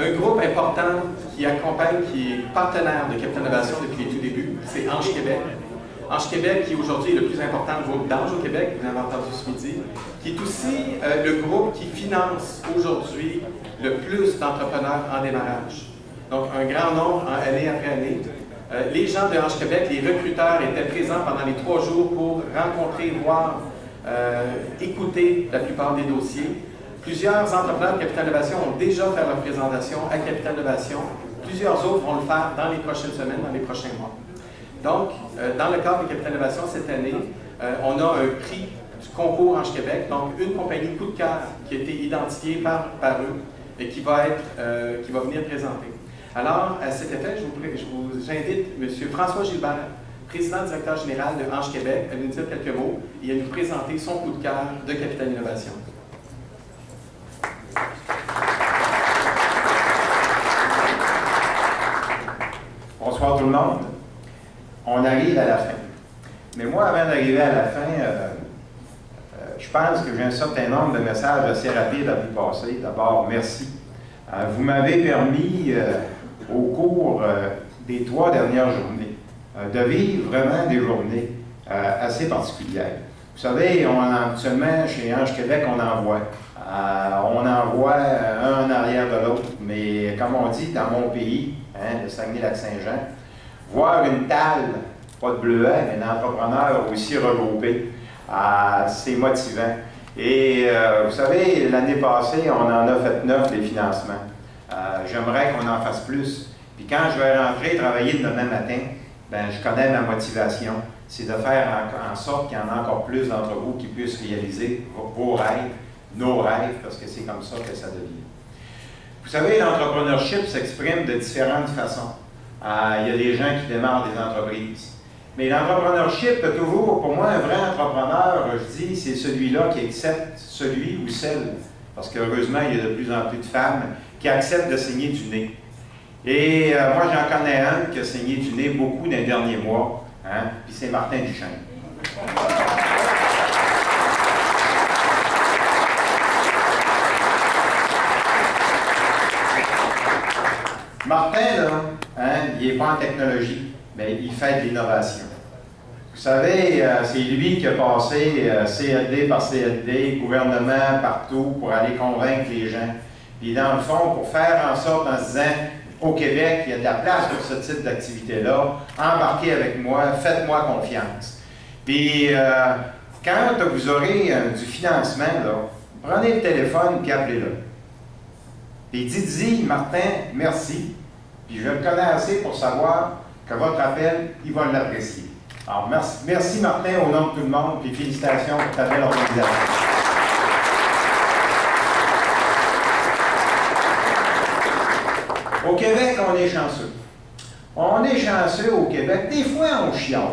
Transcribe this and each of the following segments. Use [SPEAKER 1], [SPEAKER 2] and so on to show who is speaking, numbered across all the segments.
[SPEAKER 1] Un groupe important qui accompagne, qui est partenaire de Capital Innovation depuis les tout débuts, c'est Ange Québec. Ange Québec, qui aujourd'hui est le plus important groupe d'Ange au Québec, vous l'avez entendu ce midi, qui est aussi le groupe qui finance aujourd'hui le plus d'entrepreneurs en démarrage. Donc, un grand nombre, année après année. Les gens de Ange Québec, les recruteurs étaient présents pendant les 3 jours pour rencontrer, voir, écouter la plupart des dossiers. Plusieurs entrepreneurs de Capital Innovation ont déjà fait leur présentation à Capital Innovation. Plusieurs autres vont le faire dans les prochaines semaines, dans les prochains mois. Donc, dans le cadre de Capital Innovation cette année, on a un prix du concours Ange Québec, donc une compagnie coup de cœur qui a été identifiée par eux et qui va venir présenter. Alors, à cet effet, j'invite M. François Gilbert, président directeur général de Ange Québec, à nous dire quelques mots et à nous présenter son coup de cœur de Capital Innovation.
[SPEAKER 2] Bonsoir tout le monde. On arrive à la fin. Mais moi, avant d'arriver à la fin, je pense que j'ai un certain nombre de messages assez rapides à vous passer. D'abord, merci. Vous m'avez permis, au cours des 3 dernières journées, de vivre vraiment des journées assez particulières. Vous savez, actuellement, chez Ange Québec, on envoie un en arrière de l'autre, mais comme on dit dans mon pays, le Saguenay-Lac-Saint-Jean, voir une talle, pas de bleuet, mais d'entrepreneurs aussi regroupés, c'est motivant. Et vous savez, l'année passée, on en a fait 9 des financements. J'aimerais qu'on en fasse plus. Puis quand je vais rentrer travailler le demain matin, ben, je connais ma motivation. C'est de faire en sorte qu'il y en a encore plus d'entre vous qui puissent réaliser vos rêves, nos rêves, parce que c'est comme ça que ça devient. Vous savez, l'entrepreneurship s'exprime de différentes façons. Il y a des gens qui démarrent des entreprises. Mais l'entrepreneurship, toujours, pour moi, un vrai entrepreneur, je dis, c'est celui-là qui accepte celui ou celle, parce qu'heureusement, il y a de plus en plus de femmes qui acceptent de saigner du nez. Et moi, j'en connais un qui a saigné du nez beaucoup dans les derniers mois, puis c'est Martin Duchesne. Martin, là, il n'est pas en technologie, mais il fait de l'innovation. Vous savez, c'est lui qui a passé CLD par CLD, gouvernement partout, pour aller convaincre les gens. Puis dans le fond, pour faire en sorte, en se disant, au Québec, il y a de la place pour ce type d'activité-là, embarquez avec moi, faites-moi confiance. Puis quand vous aurez du financement, là, prenez le téléphone et appelez-le. Puis dites-y, Martin, merci. Puis je le connais assez pour savoir que votre appel, il va l'apprécier. Alors, merci Martin au nom de tout le monde, puis félicitations pour ta belle organisation. Au Québec, on est chanceux. On est chanceux au Québec. Des fois, on chiale.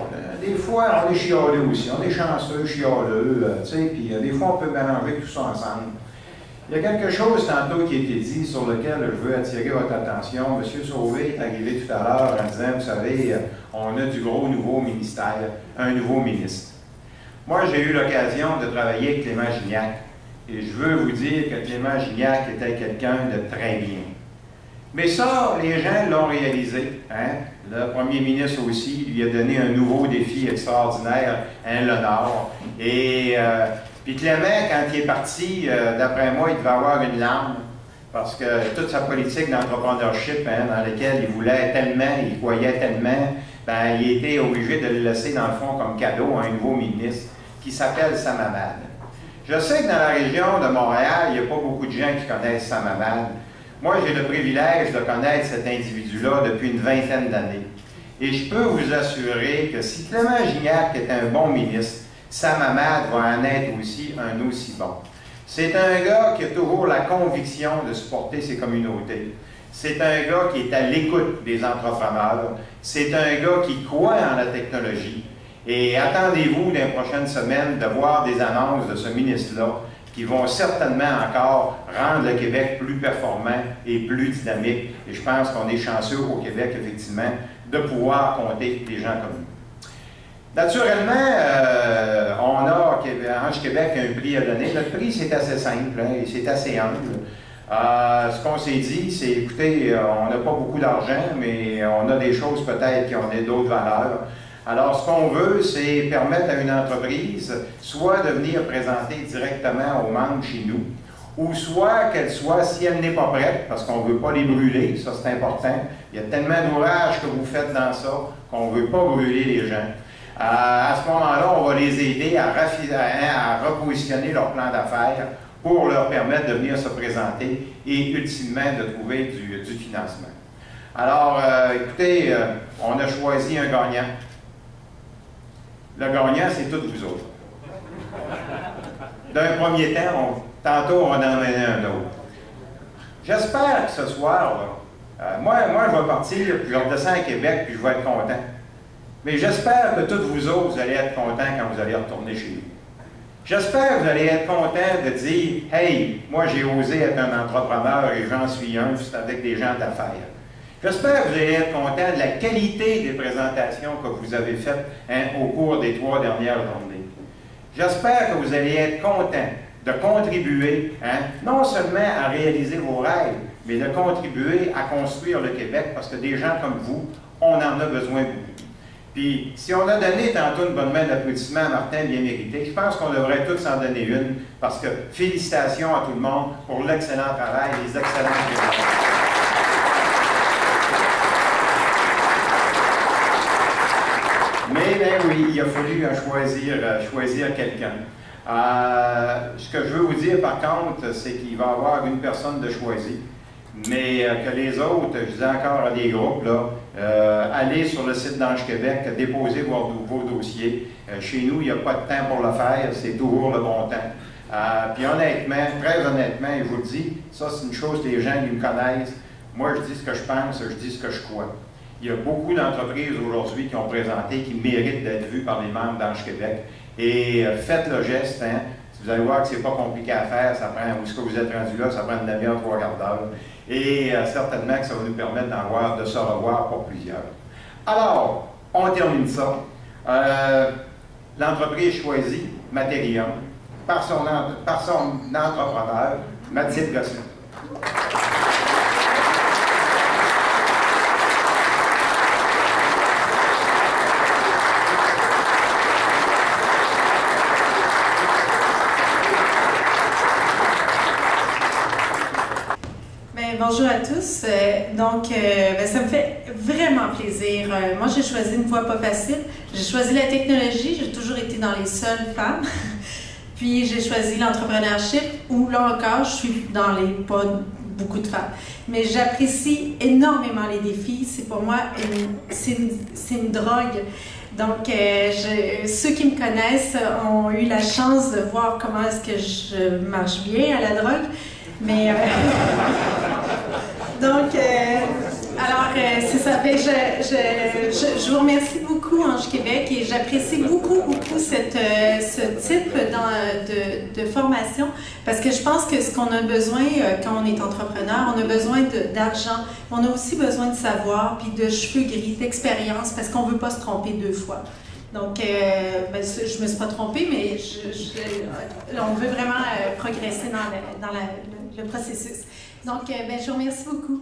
[SPEAKER 2] Des fois, on est chialeux aussi. On est chanceux, chialeux, tu sais, puis des fois, on peut mélanger tout ça ensemble. Il y a quelque chose tantôt qui a été dit sur lequel je veux attirer votre attention. M. Sauvé est arrivé tout à l'heure en disant, vous savez, on a du gros nouveau ministère, un nouveau ministre. Moi, j'ai eu l'occasion de travailler avec Clément Gignac. Et je veux vous dire que Clément Gignac était quelqu'un de très bien. Mais ça, les gens l'ont réalisé. Le premier ministre aussi lui a donné un nouveau défi extraordinaire, l'honneur. Et puis Clément, quand il est parti, d'après moi, il devait avoir une larme, parce que toute sa politique d'entrepreneurship, dans laquelle il voulait tellement, il croyait tellement, ben, il était obligé de le laisser, dans le fond, comme cadeau à un nouveau ministre, qui s'appelle Sam Hamad. Je sais que dans la région de Montréal, il n'y a pas beaucoup de gens qui connaissent Sam Hamad. Moi, j'ai le privilège de connaître cet individu-là depuis une vingtaine d'années. Et je peux vous assurer que si Clément Gignac est un bon ministre, Sam Hamad va en être aussi un aussi bon. C'est un gars qui a toujours la conviction de supporter ses communautés. C'est un gars qui est à l'écoute des entrepreneurs. C'est un gars qui croit en la technologie. Et attendez-vous dans les prochaines semaines de voir des annonces de ce ministre-là qui vont certainement encore rendre le Québec plus performant et plus dynamique. Et je pense qu'on est chanceux au Québec, effectivement, de pouvoir compter des gens comme nous. Naturellement, on a à Ange Québec un prix à donner. Notre prix, c'est assez simple, et c'est assez humble. Ce qu'on s'est dit, c'est, écoutez, on n'a pas beaucoup d'argent, mais on a des choses peut-être qui ont d'autres valeurs. Alors, ce qu'on veut, c'est permettre à une entreprise soit de venir présenter directement aux membres chez nous, ou soit qu'elle soit, si elle n'est pas prête, parce qu'on ne veut pas les brûler, ça c'est important. Il y a tellement d'ouvrages que vous faites dans ça qu'on ne veut pas brûler les gens. À ce moment-là, on va les aider à repositionner leur plan d'affaires pour leur permettre de venir se présenter et ultimement de trouver du financement. Alors, écoutez, on a choisi un gagnant. Le gagnant, c'est toutes vous autres. D'un premier temps, tantôt, on va en emmener un autre. J'espère que ce soir, moi, je vais partir, puis je redescends à Québec, puis je vais être content. Mais j'espère que toutes vous autres, vous allez être contents quand vous allez retourner chez vous. J'espère que vous allez être contents de dire « Hey, moi j'ai osé être un entrepreneur et j'en suis un, c'est avec des gens d'affaires. » J'espère que vous allez être contents de la qualité des présentations que vous avez faites au cours des 3 dernières journées. J'espère que vous allez être contents de contribuer, non seulement à réaliser vos rêves, mais de contribuer à construire le Québec, parce que des gens comme vous, on en a besoin beaucoup. Puis, si on a donné tantôt une bonne main d'applaudissement à Martin bien mérité, je pense qu'on devrait tous en donner une, parce que félicitations à tout le monde pour l'excellent travail, les excellents résultats. Mais ben oui, il a fallu choisir quelqu'un. Ce que je veux vous dire par contre, c'est qu'il va y avoir une personne de choisie, mais que les autres, je disais encore à des groupes, là, allez sur le site d'Ange Québec, déposez vos dossiers. Chez nous, il n'y a pas de temps pour le faire, c'est toujours le bon temps. Puis honnêtement, très honnêtement, je vous le dis, ça c'est une chose que les gens qui me connaissent. Moi, je dis ce que je pense, je dis ce que je crois. Il y a beaucoup d'entreprises aujourd'hui qui ont présenté, qui méritent d'être vues par les membres d'Ange Québec. Et faites le geste, hein. Vous allez voir que ce n'est pas compliqué à faire, ça prend, où est-ce que vous êtes rendu là, ça prend une demi-heure, 3 quarts d'heure. Et certainement que ça va nous permettre de se revoir pour plusieurs. Alors, on termine ça. L'entreprise choisie, Matérium, par son entrepreneur, Mathilde Gosselin.
[SPEAKER 3] Bonjour à tous. Ça me fait vraiment plaisir. Moi, j'ai choisi une voie pas facile. J'ai choisi la technologie. J'ai toujours été dans les seules femmes. Puis, j'ai choisi l'entrepreneurship où, là encore, je suis dans les pas beaucoup de femmes. Mais j'apprécie énormément les défis. C'est pour moi, c'est une drogue. Donc, ceux qui me connaissent ont eu la chance de voir comment est-ce que je marche bien à la drogue. Mais c'est ça. Je vous remercie beaucoup, Ange Québec, et j'apprécie beaucoup ce type de formation, parce que je pense que ce qu'on a besoin quand on est entrepreneur, on a besoin d'argent, on a aussi besoin de savoir, puis de cheveux gris, d'expérience, parce qu'on ne veut pas se tromper 2 fois. Donc, je ne me suis pas trompée, mais on veut vraiment progresser dans le processus. Donc, je vous remercie beaucoup.